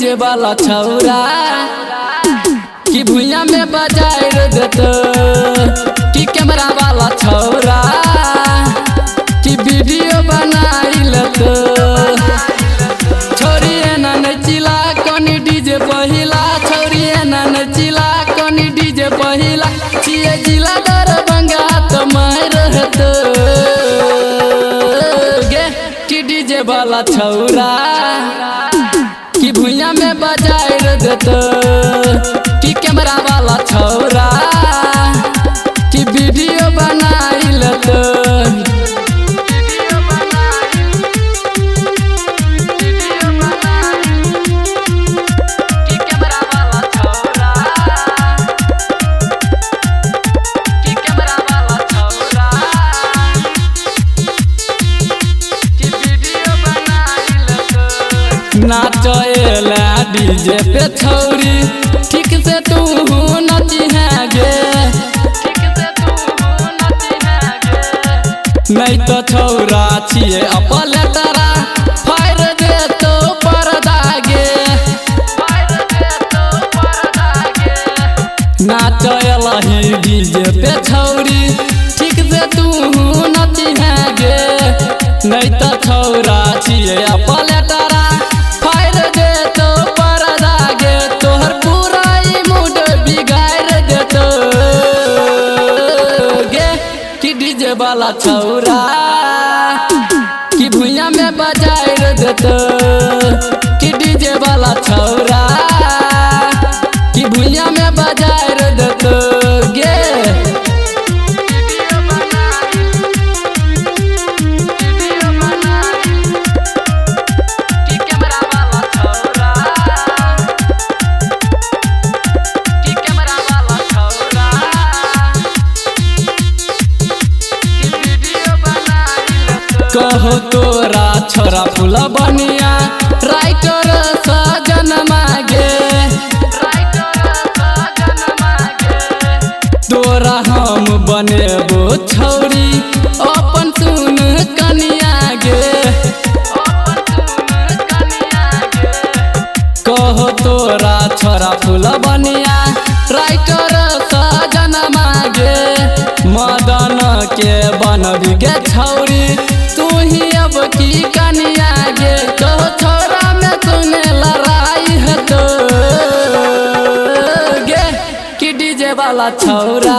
DJ वाला छौरा कि भुइया में बजाए देतो कि कैमरा वाला छौरा कि वीडियो बनाई लेतो छोरी एना नचिला कोनी डीजे पहिला छोरी एना नचिला कोनी डीजे पहिला छिए जिला दरभंगा तो मैं रहतो गे कि डीजे वाला छौरा कि भुइया में बजाए देतो कि कैमरा वाला छौरा कि वीडियो बनाई लेतो नाचेला डीजे पे छौरी ठीक से तू नची है गे नहीं तो छौरा छिए अपलेटरा फायर दे तो पर्दा गे नाचेला ही डीजे पे छौरी ठीक से तू नची है गे नहीं तो छौरा छिए अपलेटरा डीजे वाला छौरा कि भुइया में बजाए देतो कि डीजे वाला छौरा कि भुइया में बजाए देतो गे कहो तोरा छोरा फूल बनिया राइटर सजन मागे तोरा हम बनेबो छौरी अपन सुन कनिया गे कहो तोरा छोरा फूल बनिया राइटर सजन मागे मदन के बनबी गे छौरी तू ही अब की कनिया गे तो छोरा में सुने लड़ाई है तो गे कि डीजे वाला छौरा